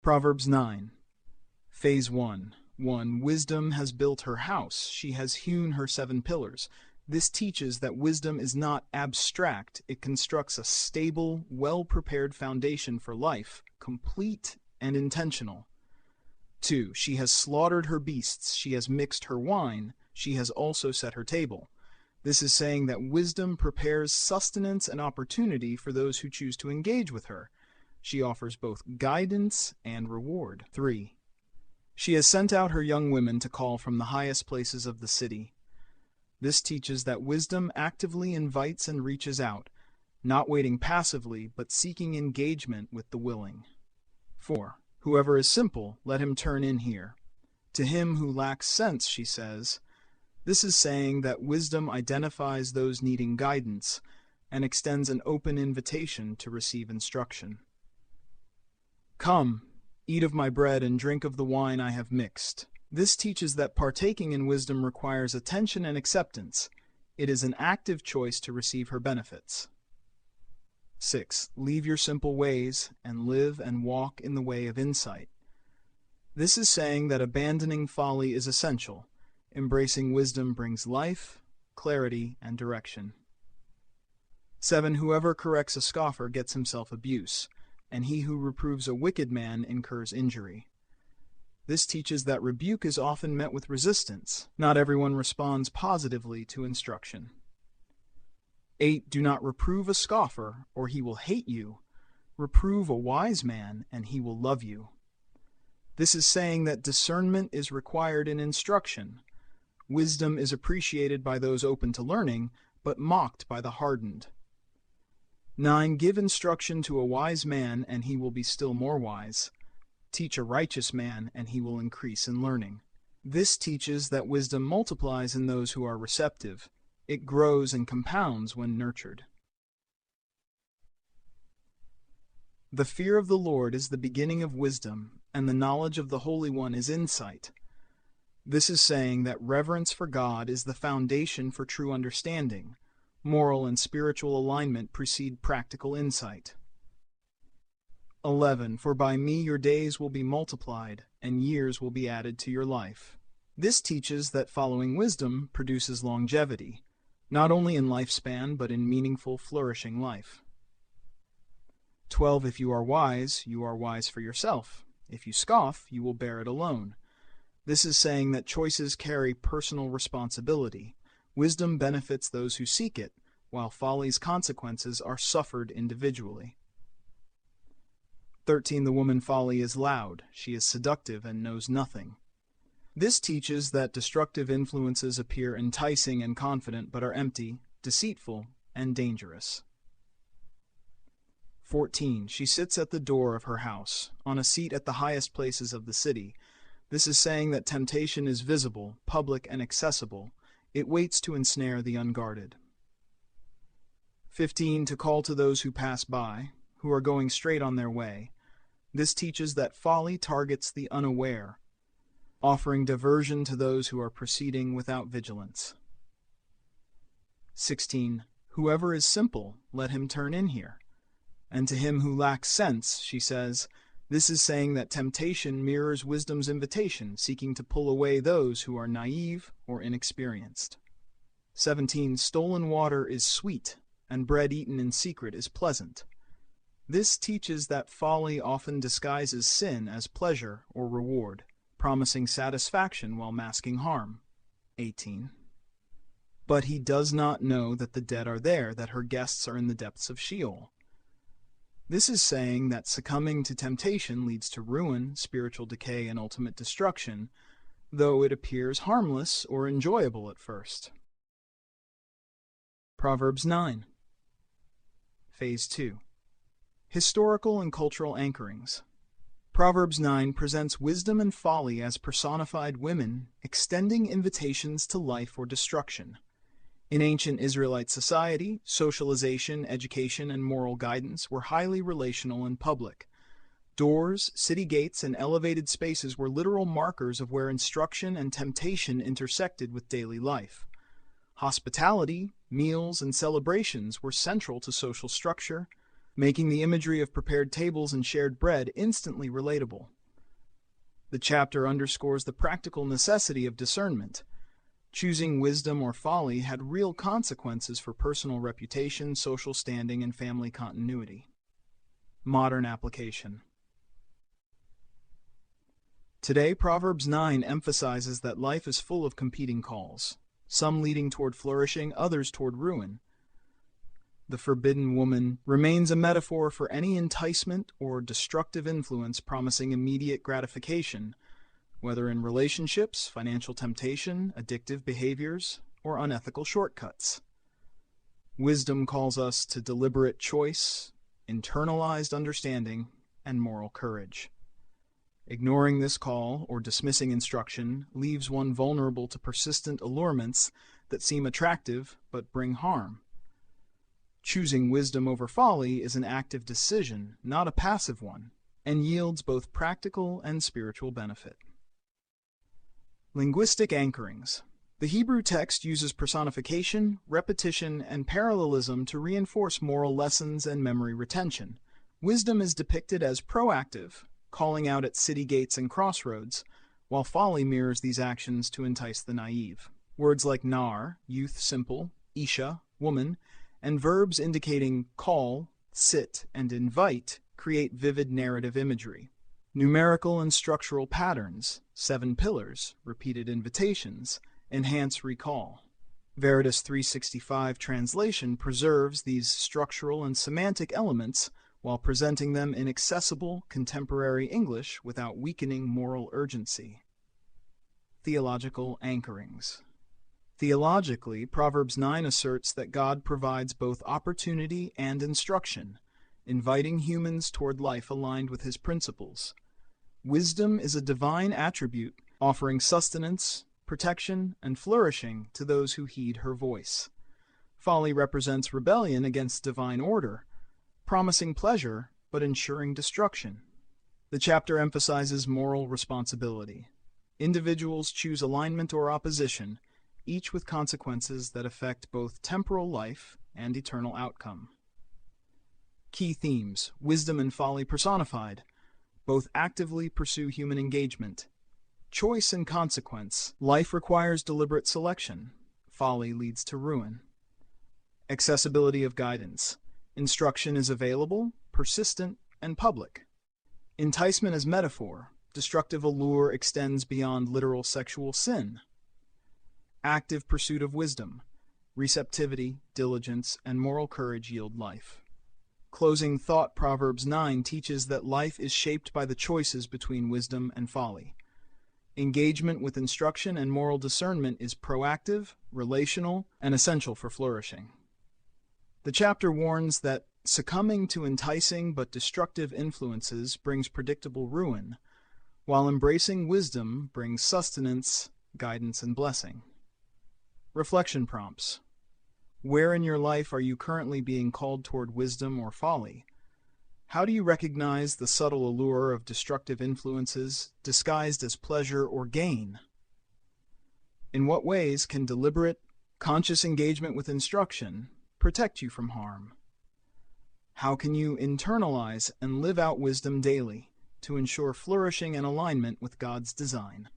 Proverbs 9. Phase 1. 1. Wisdom has built her house. She has hewn her 7 pillars. This teaches that wisdom is not abstract. It constructs a stable, well-prepared foundation for life, complete and intentional. 2. She has slaughtered her beasts. She has mixed her wine. She has also set her table. This is saying that wisdom prepares sustenance and opportunity for those who choose to engage with her. She offers both guidance and reward. 3. She has sent out her young women to call from the highest places of the city. This teaches that wisdom actively invites and reaches out, not waiting passively, but seeking engagement with the willing. 4. Whoever is simple, let him turn in here. To him who lacks sense, she says. This is saying that wisdom identifies those needing guidance and extends an open invitation to receive instruction. Come, eat of my bread and drink of the wine I have mixed. This teaches that partaking in wisdom requires attention and acceptance. It is an active choice to receive her benefits. 6. Leave your simple ways and live and walk in the way of insight. This is saying that abandoning folly is essential. Embracing wisdom brings life, clarity, and direction. 7. Whoever corrects a scoffer gets himself abuse, and he who reproves a wicked man incurs injury. This teaches that rebuke is often met with resistance. Not everyone responds positively to instruction. 8. Do not reprove a scoffer, or he will hate you. Reprove a wise man, and he will love you. This is saying that discernment is required in instruction. Wisdom is appreciated by those open to learning, but mocked by the hardened. 9. Give instruction to a wise man, and he will be still more wise. Teach a righteous man, and he will increase in learning. This teaches that wisdom multiplies in those who are receptive. It grows and compounds when nurtured. The fear of the Lord is the beginning of wisdom, and the knowledge of the Holy One is insight. This is saying that reverence for God is the foundation for true understanding. Moral and spiritual alignment precede practical insight. 11. For by me your days will be multiplied, and years will be added to your life. This teaches that following wisdom produces longevity, not only in lifespan, but in meaningful, flourishing life. 12. If you are wise for yourself. If you scoff, you will bear it alone. This is saying that choices carry personal responsibility. Wisdom benefits those who seek it, while folly's consequences are suffered individually. 13. The woman Folly is loud. She is seductive and knows nothing. This teaches that destructive influences appear enticing and confident, but are empty, deceitful, and dangerous. 14. She sits at the door of her house, on a seat at the highest places of the city. This is saying that temptation is visible, public, and accessible. It waits to ensnare the unguarded. 15. To call to those who pass by, who are going straight on their way. This teaches that folly targets the unaware, offering diversion to those who are proceeding without vigilance. 16. Whoever is simple, let him turn in here. And to him who lacks sense, she says, this is saying that temptation mirrors wisdom's invitation, seeking to pull away those who are naive or inexperienced. 17. Stolen water is sweet, and bread eaten in secret is pleasant. This teaches that folly often disguises sin as pleasure or reward, promising satisfaction while masking harm. 18. But he does not know that the dead are there, that her guests are in the depths of Sheol. This is saying that succumbing to temptation leads to ruin, spiritual decay, and ultimate destruction, though it appears harmless or enjoyable at first. Proverbs 9. Phase 2. Historical and cultural anchorings. Proverbs 9 presents wisdom and folly as personified women, extending invitations to life or destruction. In ancient Israelite society, socialization, education, and moral guidance were highly relational and public. Doors, city gates, and elevated spaces were literal markers of where instruction and temptation intersected with daily life. Hospitality, meals, and celebrations were central to social structure, making the imagery of prepared tables and shared bread instantly relatable. The chapter underscores the practical necessity of discernment. Choosing wisdom or folly had real consequences for personal reputation, social standing, and family continuity. Modern application. Today, Proverbs 9 emphasizes that life is full of competing calls, some leading toward flourishing, others toward ruin. The forbidden woman remains a metaphor for any enticement or destructive influence promising immediate gratification, whether in relationships, financial temptation, addictive behaviors, or unethical shortcuts. Wisdom calls us to deliberate choice, internalized understanding, and moral courage. Ignoring this call or dismissing instruction leaves one vulnerable to persistent allurements that seem attractive but bring harm. Choosing wisdom over folly is an active decision, not a passive one, and yields both practical and spiritual benefit. Linguistic anchorings. The Hebrew text uses personification, repetition, and parallelism to reinforce moral lessons and memory retention. Wisdom is depicted as proactive, calling out at city gates and crossroads, while folly mirrors these actions to entice the naive. Words like nar, youth simple, isha, woman, and verbs indicating call, sit, and invite create vivid narrative imagery. Numerical and structural patterns, 7 pillars, repeated invitations, enhance recall. Veritas 365 translation preserves these structural and semantic elements while presenting them in accessible, contemporary English without weakening moral urgency. Theological anchorings. Theologically, Proverbs 9 asserts that God provides both opportunity and instruction, inviting humans toward life aligned with His principles. Wisdom is a divine attribute, offering sustenance, protection, and flourishing to those who heed her voice. Folly represents rebellion against divine order, promising pleasure but ensuring destruction. The chapter emphasizes moral responsibility. Individuals choose alignment or opposition, each with consequences that affect both temporal life and eternal outcome. Key themes: wisdom and folly personified. Both actively pursue human engagement. Choice and consequence. Life requires deliberate selection. Folly leads to ruin. Accessibility of guidance. Instruction is available, persistent, and public. Enticement as metaphor. Destructive allure extends beyond literal sexual sin. Active pursuit of wisdom. Receptivity, diligence, and moral courage yield life. Closing thought. Proverbs 9 teaches that life is shaped by the choices between wisdom and folly. Engagement with instruction and moral discernment is proactive, relational, and essential for flourishing. The chapter warns that succumbing to enticing but destructive influences brings predictable ruin, while embracing wisdom brings sustenance, guidance, and blessing. Reflection prompts. Where in your life are you currently being called toward wisdom or folly? How do you recognize the subtle allure of destructive influences disguised as pleasure or gain? In what ways can deliberate, conscious engagement with instruction protect you from harm? How can you internalize and live out wisdom daily to ensure flourishing and alignment with God's design?